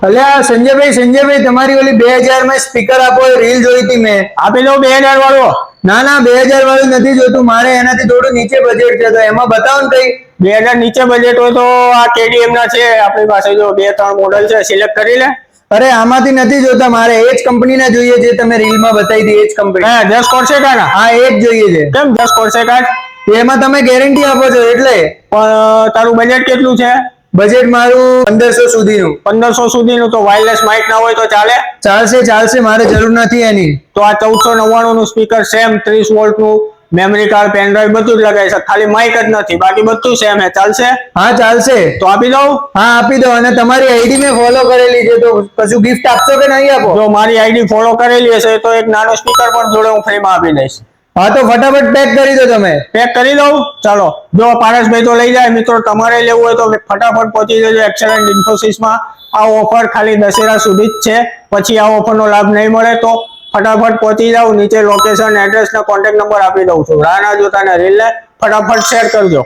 અલ્યા સંજયભાઈ તમારી ઓલી 2000 માં સ્પીકર આપો રીલ જોઈ હતી મેં. આપી દઉં 2000 વાળો? ના 2000 વાળું નથી જોતું મારે, એનાથી થોડું નીચે બજેટ છે તો એમાં બતાવો ને કઈ. 2000 નીચે બજેટ હોય તો આ કેડીએમ ના છે આપણી પાસે, જો 2-3 મોડલ છે, સિલેક્ટ કરી લે. અરે આમાંથી નથી જોતા, મારે એ જ કંપનીના જોઈએ છે, તમે રીલમાં બતાવી હતી એ જ કંપની. હા 10 કોર્સેટા ના? હા એ જ જોઈએ છે. કેમ 10 કોર્સેટા? એમાં તમે ગેરંટી આપો છો એટલે. પણ તારું બજેટ કેટલું છે? બજેટ મારું 1500 સુધીનું. 1500 સુધીનું તો વાયરલેસ માઇક ના હોય તો ચાલે? ચાલશે, મારે જરૂર નથી એની. તો આ 1499 નું સ્પીકર સેમ 30 વોલ્ટ નું, મેમરી કાર્ડ, પેન ડ્રાઈવ બધું જ લગાવી શકે, ખાલી માઇક જ નથી, બાકી બધું સેમ હે. ચાલશે? હા ચાલશે. તો આપી દઉં? હા આપી દો. અને તમારી આઈડી મેં ફોલો કરેલી છે તો કશું ગિફ્ટ આપશો કે નહીં આપો? જો મારી આઈડી ફોલો કરેલી હશે તો એક નાનો સ્પીકર પણ જોડે હું ફ્રીમાં આપી દઈશ. હા તો ફટાફટ પેક કરી દો તમે. પેક કરી દઉં? ચાલો. જો પારસભાઈ તો લઈ જાય, મિત્રો તમારે લેવું હોય તો ફટાફટ પહોંચી જજો એક્સેલેન્ટ ઇન્ફોસિસમાં. આ ઓફર ખાલી દશેરા સુધી જ છે, પછી આ ઓફરનો લાભ નહીં મળે. તો ફટાફટ પહોંચી જાવ. નીચે લોકેશન, એડ્રેસ ને કોન્ટેક્ટ નંબર આપી દઉં છું. રાહ ના જોતા ને રીલને ફટાફટ શેર કરજો.